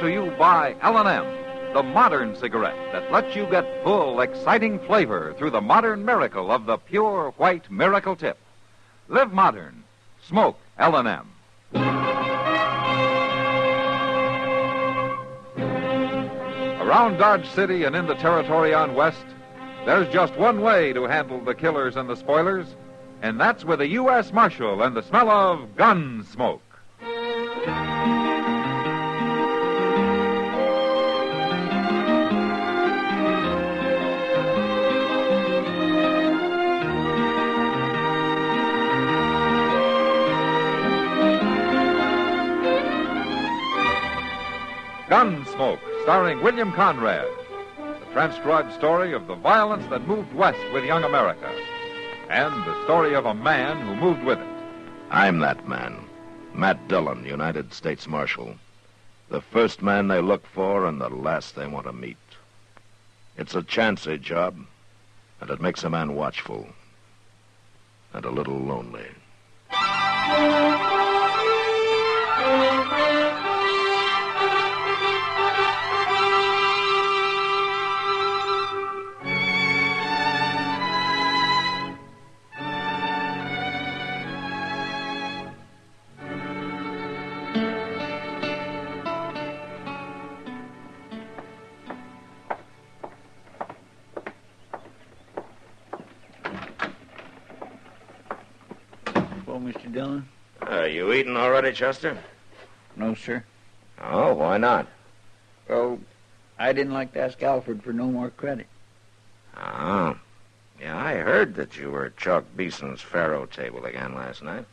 to you by L&M, the modern cigarette that lets you get full, exciting flavor through the modern miracle of the pure white miracle tip. Live modern. Smoke L&M. Around Dodge City and in the territory on West, there's just one way to handle the killers and the spoilers, and that's with a U.S. Marshal and the smell of Gunsmoke. Gunsmoke, starring William Conrad. The transcribed story of the violence that moved west with young America. And the story of a man who moved with it. I'm that man. Matt Dillon, United States Marshal. The first man they look for and the last they want to meet. It's a chancy job, and it makes a man watchful. And a little lonely. Mr. Dillon? Are you eating already, Chester? No, sir. Oh, why not? Well, I didn't like to ask Alfred for no more credit. Oh. Yeah, I heard that you were at Chalk Beeson's faro table again last night.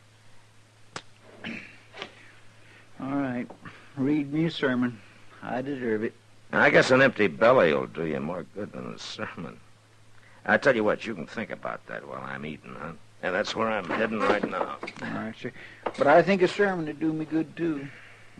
All right. Read me a sermon. I deserve it. I guess an empty belly will do you more good than a sermon. I tell you what, you can think about that while I'm eating, huh? And that's where I'm heading right now. All right, sir. But I think a sermon would do me good, too.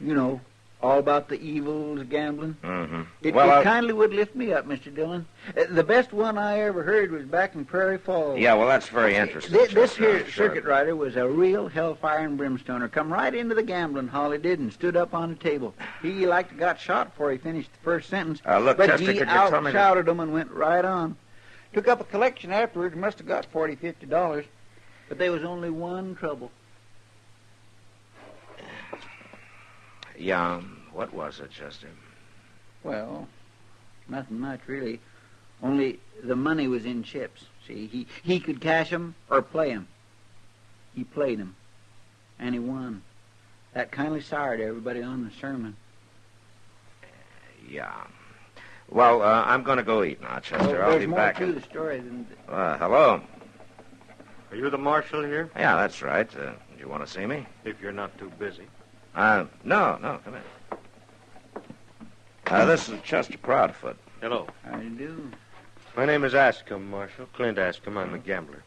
You know, all about the evils of gambling. Mm-hmm. It kindly would lift me up, Mr. Dillon. The best one I ever heard was back in Prairie Falls. Yeah, well, that's very interesting. This here circuit rider was a real hellfire and brimstoner. Come right into the gambling hall, he did, and stood up on the table. He like got shot before he finished the first sentence. Look, but Chester, he could you tell me... out-shouted them and went right on. Took up a collection afterwards, must have got $40, $50. But there was only one trouble. Yeah, what was it, Chester? Well, nothing much, really. Only the money was in chips. See, he could cash 'em or play 'em. He played 'em, and he won. That kindly soured everybody on the sermon. Yeah. Well, I'm going to go eat now, Chester. I'll be back. There's more to the story than... Hello. Are you the marshal here? Yeah, that's right. Do you want to see me? If you're not too busy. No, come in. This is Chester Proudfoot. Hello. How do you do? My name is Ascom, Marshal. Clint Ascom. I'm a gambler.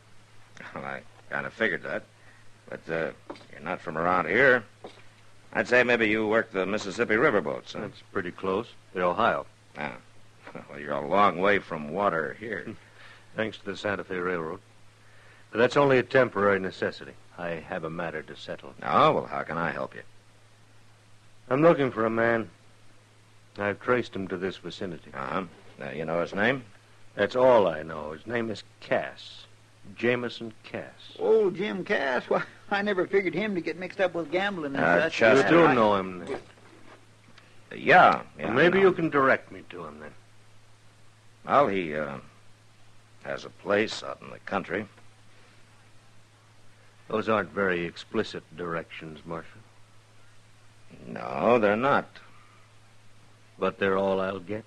Well, I kind of figured that. But you're not from around here. I'd say maybe you work the Mississippi riverboats. Huh? That's pretty close. The Ohio. Ah. Well, you're a long way from water here. Thanks to the Santa Fe Railroad. But that's only a temporary necessity. I have a matter to settle. Oh, well, how can I help you? I'm looking for a man. I've traced him to this vicinity. Uh-huh. You know his name? That's all I know. His name is Cass. Jameson Cass. Oh, Jim Cass? Well, I never figured him to get mixed up with gambling and such. You do know him, then. Yeah. Well, maybe you can direct me to him, then. Well, he has a place out in the country. Those aren't very explicit directions, Marshal. No, they're not. But they're all I'll get?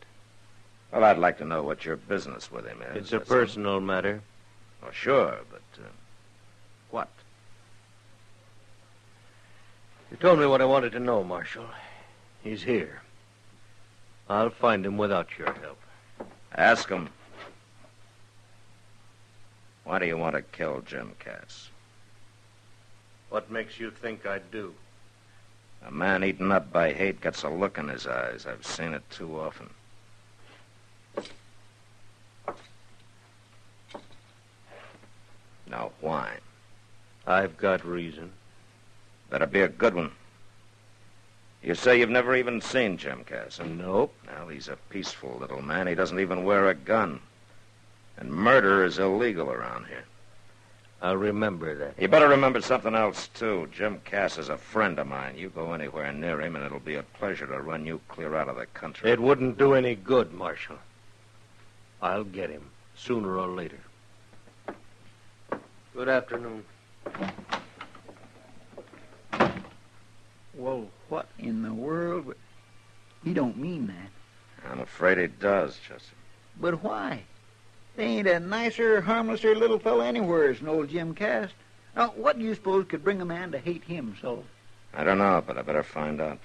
Well, I'd like to know what your business with him is. It's a personal matter. Oh, sure, but what? You told me what I wanted to know, Marshal. He's here. I'll find him without your help. Ask him. Why do you want to kill Jim Cass? What makes you think I'd do? A man eaten up by hate gets a look in his eyes. I've seen it too often. Now, why? I've got reason. Better be a good one. You say you've never even seen Jim Cass, huh? Nope. Well, he's a peaceful little man. He doesn't even wear a gun. And murder is illegal around here. I'll remember that. You better remember something else, too. Jim Cass is a friend of mine. You go anywhere near him, and it'll be a pleasure to run you clear out of the country. It wouldn't do any good, Marshal. I'll get him, sooner or later. Good afternoon. Well, what in the world? He don't mean that. I'm afraid he does, Chester. But why? There ain't a nicer, harmlesser little fella anywhere than old Jim Cass. Now, what do you suppose could bring a man to hate him so? I don't know, but I better find out.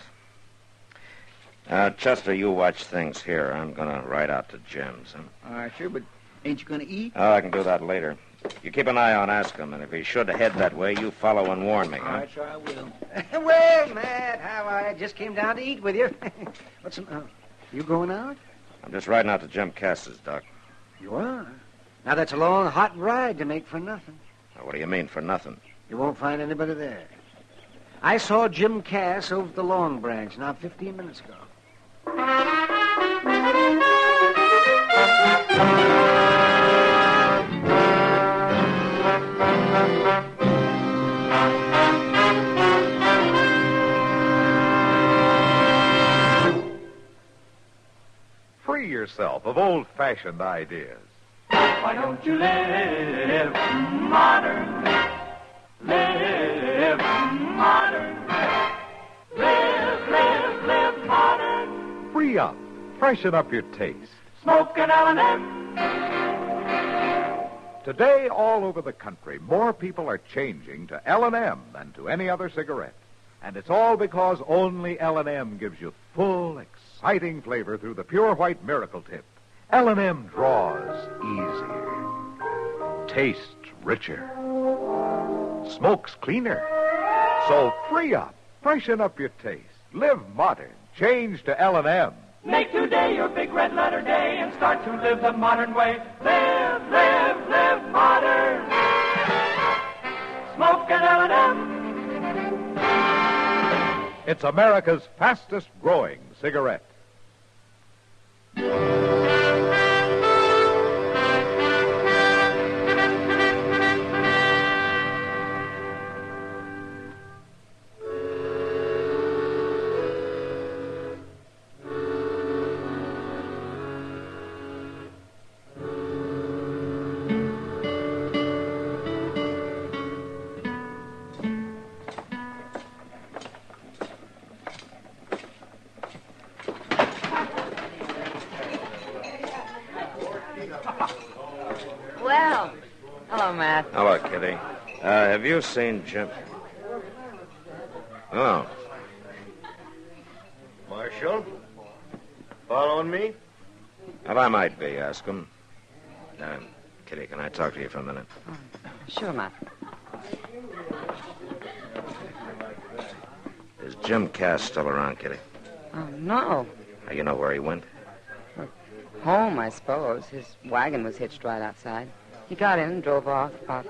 Chester, you watch things here. I'm going to ride out to Jim's. Huh? All right, sure, but ain't you going to eat? Oh, I can do that later. You keep an eye on Ascom, and if he should head that way, you follow and warn me. All Huh? right, sure, I will. Well, Matt, how I just came down to eat with you. You going out? I'm just riding out to Jim Cass's, Doc. You are. Now, that's a long, hot ride to make for nothing. Now, what do you mean for nothing? You won't find anybody there. I saw Jim Cass over at the Long Branch now 15 minutes ago. Free yourself of old-fashioned ideas. Why don't you live modern? Live modern. Live modern. Free up. Freshen up your taste. Smoke an L&M. Today, all over the country, more people are changing to L&M than to any other cigarette. And it's all because only L&M gives you full, exciting flavor through the pure white miracle tip. L&M draws easier, tastes richer, smokes cleaner. So free up, freshen up your taste, live modern, change to L&M. Make today your big red letter day and start to live the modern way. Live modern. Smoke an L&M. It's America's fastest growing cigarette. Well, hello, Matt. Hello, Kitty. Have you seen Jim? Oh. Marshal? Following me? Well, I might be, Ascom. Kitty, can I talk to you for a minute? Sure, Matt. Is Jim Cass still around, Kitty? Oh, no. You know where he went? Home, I suppose. His wagon was hitched right outside. He got in and drove off about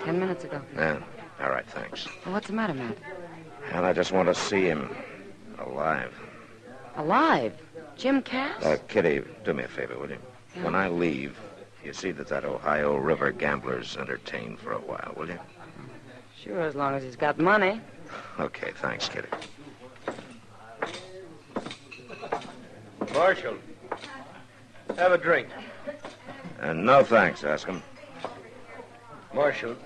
10 minutes ago. Yeah. All right, thanks. Well, what's the matter, Matt? And I just want to see him alive. Alive? Jim Cass? Kitty, do me a favor, will you? Yeah. When I leave, you see that Ohio River gambler's entertained for a while, will you? Sure, as long as he's got money. Okay, thanks, Kitty. Marshal, have a drink. No thanks, Ascom. Marshal,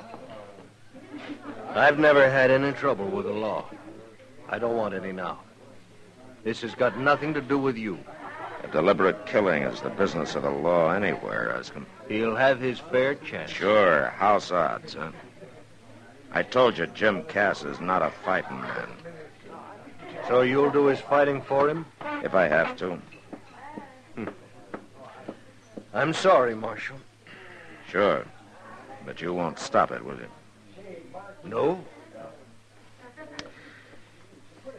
I've never had any trouble with the law. I don't want any now. This has got nothing to do with you. A deliberate killing is the business of the law anywhere, Ascom. He'll have his fair chance. Sure, house odds, huh? I told you Jim Cass is not a fighting man. So you'll do his fighting for him? If I have to. I'm sorry, Marshal. Sure. But you won't stop it, will you? No?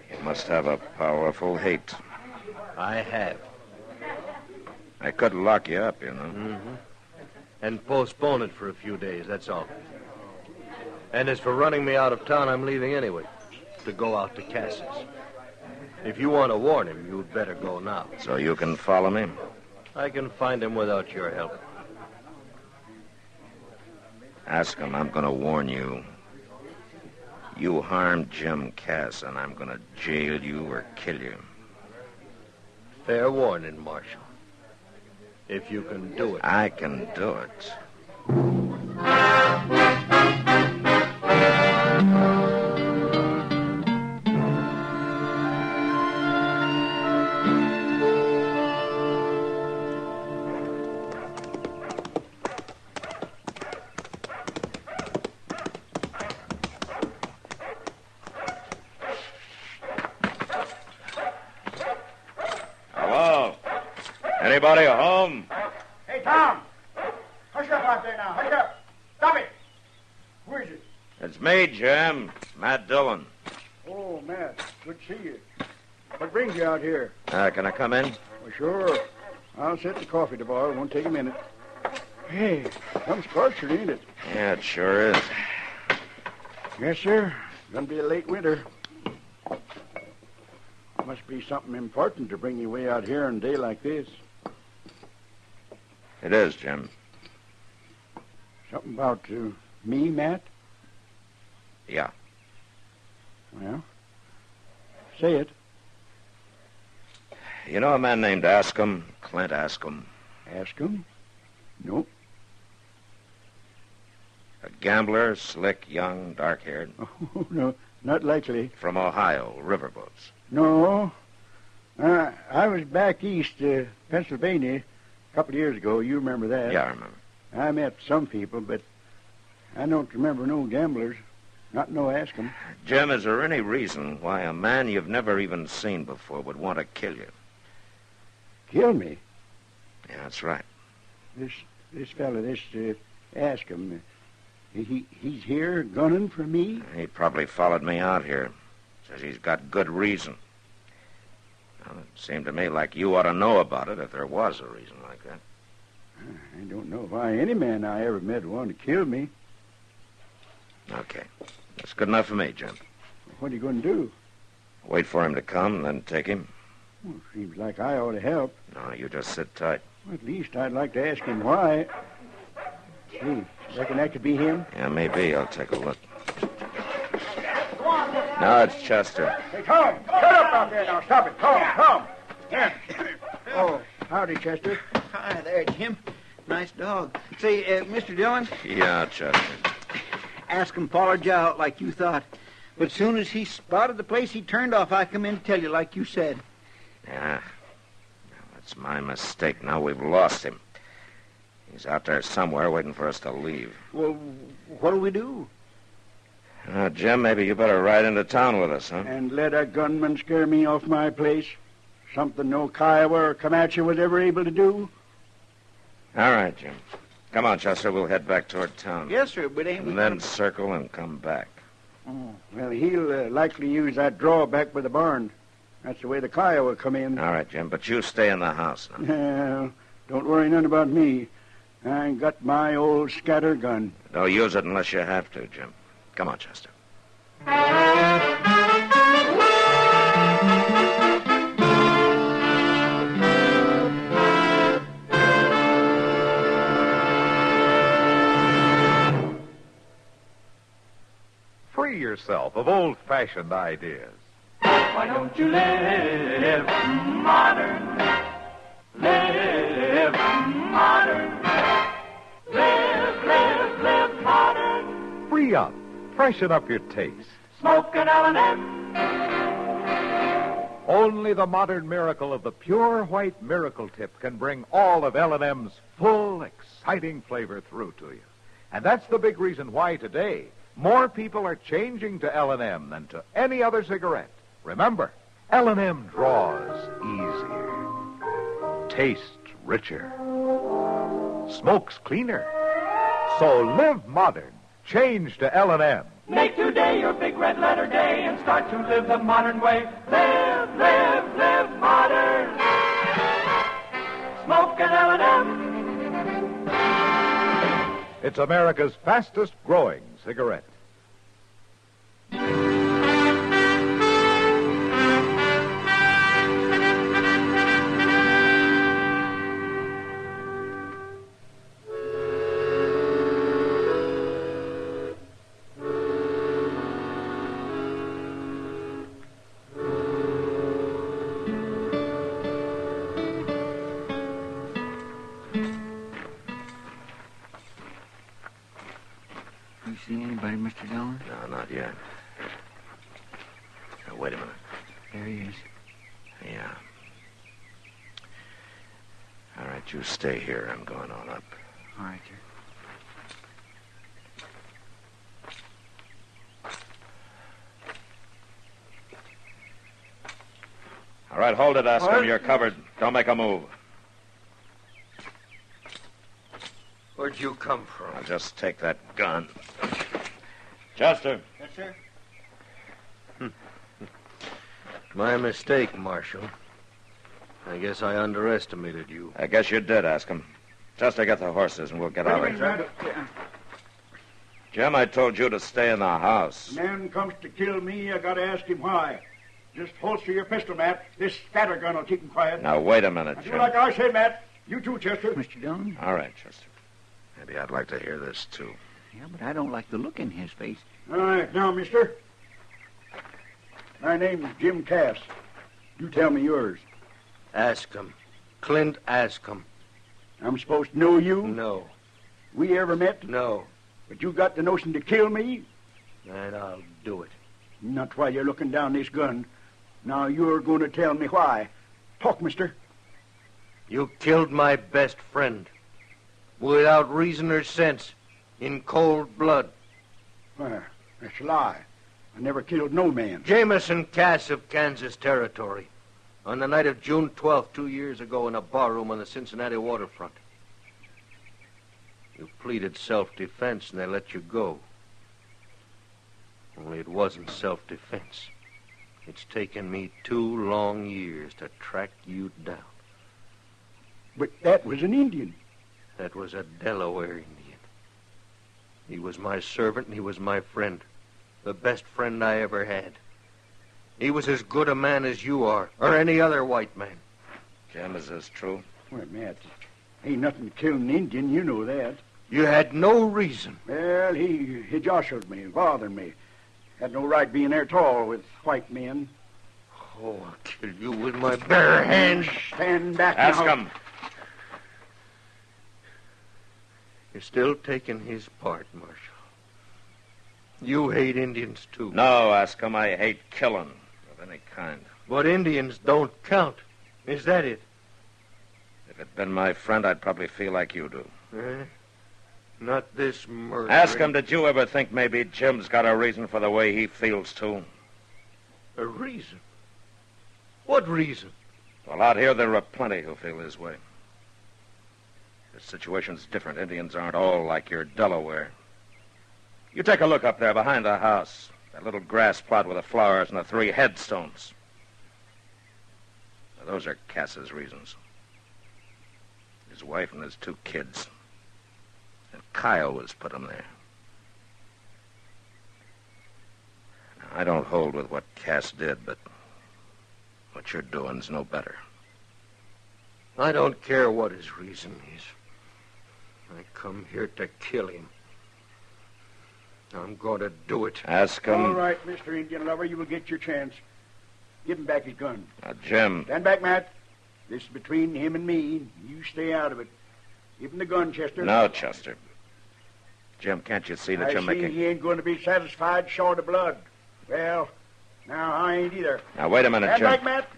You must have a powerful hate. I have. I could lock you up, you know. Mm-hmm. And postpone it for a few days, that's all. And as for running me out of town, I'm leaving anyway, to go out to Cass's. If you want to warn him, you'd better go now. So you can follow me? I can find him without your help. Ask him, I'm going to warn you. You harmed Jim Cass, and I'm going to jail you or kill you. Fair warning, Marshal. If you can do it. I can do it. Hello? Anybody home? Hey, Tom! Hush up out there now. Hush up. Stop it. Who is it? It's me, Jim. Matt Dillon. Oh, Matt. Good to see you. What brings you out here? Can I come in? Well, sure. I'll set the coffee to boil. It won't take a minute. Hey, some scorcher, ain't it? Yeah, it sure is. Yes, sir. Gonna be a late winter. Must be something important to bring you way out here on a day like this. It is, Jim. Something about me, Matt? Yeah. Well, say it. You know a man named Ascom? Clint Ascom? Ask him. Nope. A gambler, slick, young, dark-haired. Oh, no, not likely. From Ohio, riverboats. No. I was back east, Pennsylvania, a couple of years ago. You remember that? Yeah, I remember. I met some people, but I don't remember no gamblers. Not no ask 'em. Jim, is there any reason why a man you've never even seen before would want to kill you? Kill me? Yeah, that's right. This fella, ask him. He's here gunning for me? He probably followed me out here. Says he's got good reason. Well, it seemed to me like you ought to know about it if there was a reason like that. I don't know why any man I ever met would want to kill me. Okay. That's good enough for me, Jim. What are you going to do? Wait for him to come, then take him. Well, seems like I ought to help. No, you just sit tight. Well, at least I'd like to ask him why. Gee, reckon that could be him? Yeah, maybe. I'll take a look. No, it's Chester. Hey, Tom! Shut up out there now. Stop it. Tom! Yeah. Oh, howdy, Chester. Hi there, Jim. Nice dog. Say, Mr. Dillon, Yeah, Chester. ask him followed you out like you thought. But as soon as he spotted the place, he turned off. I come in to tell you like you said. Yeah. That's my mistake. Now we've lost him. He's out there somewhere waiting for us to leave. Well, what'll we do? Jim, maybe you better ride into town with us, huh? And let a gunman scare me off my place? Something no Kiowa or Comanche was ever able to do? All right, Jim. Come on, Chester. We'll head back toward town. Yes, sir, but ain't we... And then circle and come back. Oh, well, he'll likely use that drawback by the barn. That's the way the Kiowa come in. All right, Jim, but you stay in the house now. Well, don't worry none about me. I got my old scatter gun. Don't use it unless you have to, Jim. Come on, Chester. Free yourself of old-fashioned ideas. Why don't you live modern? Live modern. Live modern. Free up. Freshen up your taste. Smoke an L&M. Only the modern miracle of the pure white miracle tip can bring all of L&M's full, exciting flavor through to you. And that's the big reason why today more people are changing to L&M than to any other cigarette. Remember, L&M draws easier, tastes richer, smokes cleaner. So live modern. Change to L&M. Make today your big red letter day and start to live the modern way. Live modern. Smoke an L&M. It's America's fastest growing cigarette. see anybody, Mr. Dillon? No, not yet. Now, wait a minute. There he is. Yeah. All right, you stay here. I'm going on up. All right, sir. All right, hold it, Askham. What? You're covered. Don't make a move. Where'd you come from? Now, just take that gun. Chester. Yes, sir. My mistake, Marshal. I guess I underestimated you. I guess you did, Askham. Chester, get the horses and we'll get out of here. Jim, I told you to stay in the house. Man comes to kill me, I gotta ask him why. Just holster your pistol, Matt. This scattergun will keep him quiet. Now, wait a minute, Do Jim. like I said, Matt. You too, Chester. Mr. Dillon? All right, Chester. Maybe I'd like to hear this, too. Yeah, but I don't like the look in his face. All right, now, mister. My name's Jim Cass. You tell me yours. Askham. Clint Askham. I'm supposed to know you? No. We ever met? No. But you got the notion to kill me? And I'll do it. Not while you're looking down this gun. Now you're going to tell me why. Talk, mister. You killed my best friend. Without reason or sense. In cold blood. Why, that's a lie. I never killed no man. Jameson Cass of Kansas Territory. On the night of June 12th, 2 years ago, in a barroom on the Cincinnati waterfront. You pleaded self-defense, and they let you go. Only it wasn't self-defense. It's taken me 2 long years to track you down. But that was an Indian. That was a Delaware Indian. He was my servant, and he was my friend. The best friend I ever had. He was as good a man as you are, or any other white man. Jim, is this true? Well, Matt, ain't nothing to kill an Indian, you know that. You had no reason. Well, he jostled me, bothered me. Had no right being there at all with white men. Oh, I'll kill you with my bare hands. Stand back Ask now. him. You're still taking his part, Marshal. You hate Indians, too. No, ask him. I hate killing of any kind. But Indians don't count. Is that it? If it'd been my friend, I'd probably feel like you do. Not this murder. Ask him, did you ever think maybe Jim's got a reason for the way he feels, too? A reason? What reason? Well, out here there are plenty who feel his way. The situation's different. Indians aren't all like your Delaware. You take a look up there behind the house. That little grass plot with the flowers and the 3 headstones. Now, those are Cass's reasons. His wife and his 2 kids. And Kiowas put them there. Now, I don't hold with what Cass did, but what you're doing's no better. I don't care what his reason is. I come here to kill him. I'm going to do it. Ask him. All right, Mr. Indian lover, you will get your chance. Give him back his gun. Now, Jim. Stand back, Matt. This is between him and me. You stay out of it. Give him the gun, Chester. No, Chester. Jim, can't you see that you're I see making... he ain't going to be satisfied short of blood. Well, now I ain't either. Now, wait a minute, Stand Jim. back, Matt.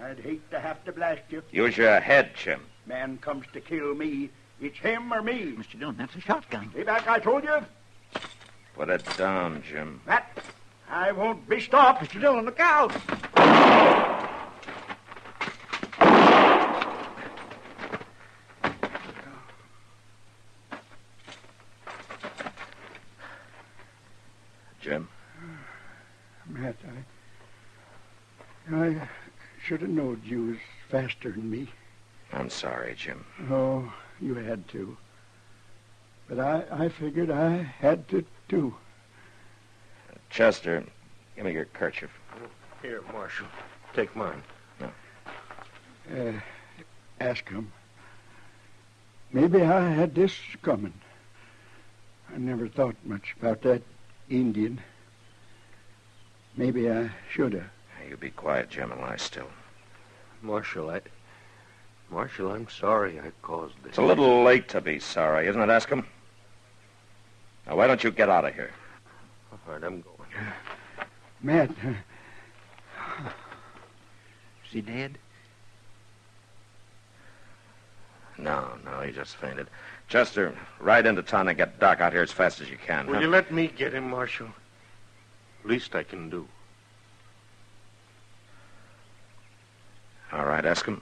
I'd hate to have to blast you. Use your head, Jim. Man comes to kill me. It's him or me. Mr. Dillon, that's a shotgun. Stay back, I told you. Put it down, Jim. Matt, I won't be stopped. Mr. Dillon, look out! Jim? Matt, I should have known you was faster than me. I'm sorry, Jim. Oh, you had to. But I figured I had to, too. Chester, give me your kerchief. Here, Marshal. Take mine. Ask him. Maybe I had this coming. I never thought much about that Indian. Maybe I should have. You be quiet, Jim, and lie still. Marshal, I'm sorry I caused this. It's a little late to be sorry, isn't it, Askham? Now, why don't you get out of here? All right, I'm going. Matt, Is he dead? No, he just fainted. Chester, ride into town and get Doc out here as fast as you can. Will you let me get him, Marshal? Least I can do. All right, ask him.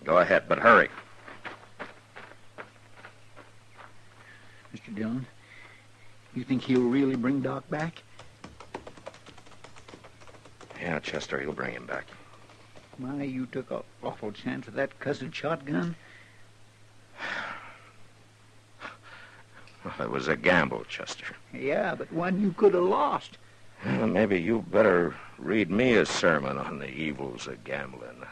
Go ahead, but hurry. Mr. Dillon, you think he'll really bring Doc back? Yeah, Chester, he'll bring him back. My, you took an awful chance with that cussed shotgun. Well, it was a gamble, Chester. Yeah, but one you could have lost. Well, maybe you better read me a sermon on the evils of gambling.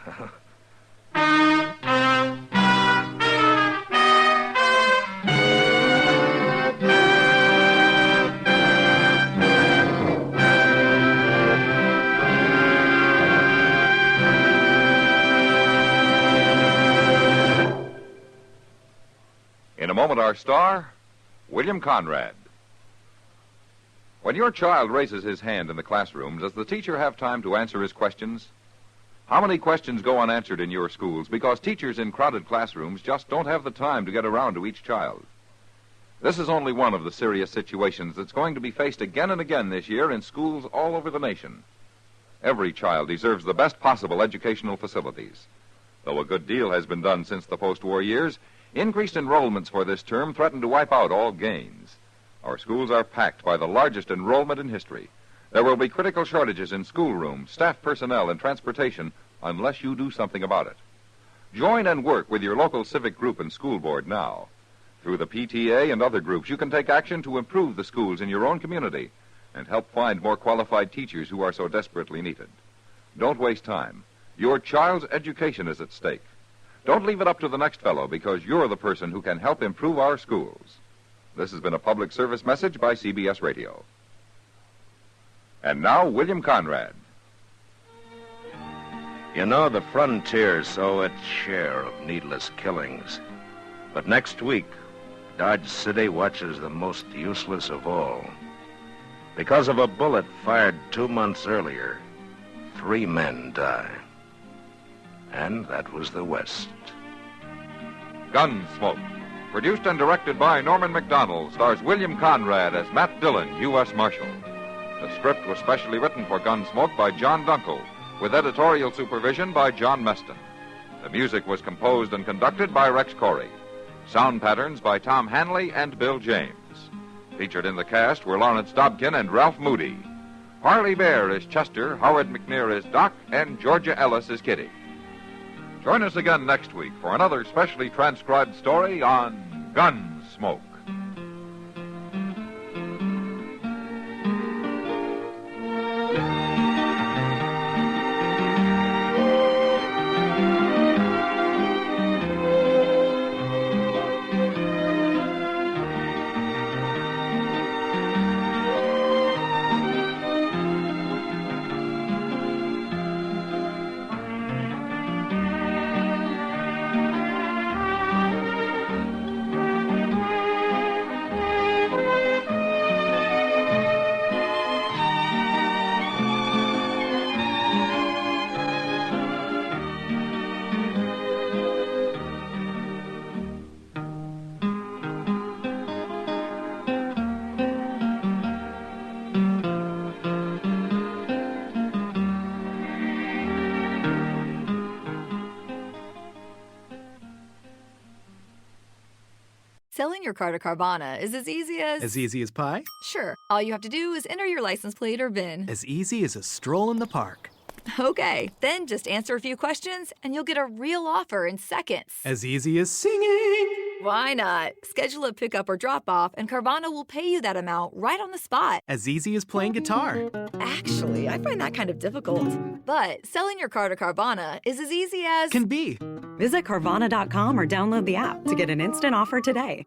In a moment, our star, William Conrad. When your child raises his hand in the classroom, does the teacher have time to answer his questions? How many questions go unanswered in your schools because teachers in crowded classrooms just don't have the time to get around to each child? This is only one of the serious situations that's going to be faced again and again this year in schools all over the nation. Every child deserves the best possible educational facilities. Though a good deal has been done since the post-war years, increased enrollments for this term threaten to wipe out all gains. Our schools are packed by the largest enrollment in history. There will be critical shortages in schoolrooms, staff personnel, and transportation unless you do something about it. Join and work with your local civic group and school board now. Through the PTA and other groups, you can take action to improve the schools in your own community and help find more qualified teachers who are so desperately needed. Don't waste time. Your child's education is at stake. Don't leave it up to the next fellow because you're the person who can help improve our schools. This has been a public service message by CBS Radio. And now, William Conrad. You know, the frontier's owe its share of needless killings. But next week, Dodge City watches the most useless of all. Because of a bullet fired 2 months earlier, 3 men die. And that was the West. Gunsmoke. Produced and directed by Norman Macdonnell, stars William Conrad as Matt Dillon, U.S. Marshal. The script was specially written for Gunsmoke by John Dunkel, with editorial supervision by John Meston. The music was composed and conducted by Rex Corey. Sound patterns by Tom Hanley and Bill James. Featured in the cast were Lawrence Dobkin and Ralph Moody. Harley Bear is Chester, Howard McNear is Doc, and Georgia Ellis is Kitty. Join us again next week for another specially transcribed story on Gunsmoke. Selling your car to Carvana is as easy as... As easy as pie? Sure. All you have to do is enter your license plate or VIN. As easy as a stroll in the park. Okay, then just answer a few questions and you'll get a real offer in seconds. As easy as singing. Why not? Schedule a pickup or drop-off and Carvana will pay you that amount right on the spot. As easy as playing guitar. Actually, I find that kind of difficult. But selling your car to Carvana is as easy as... Can be. Visit Carvana.com or download the app to get an instant offer today.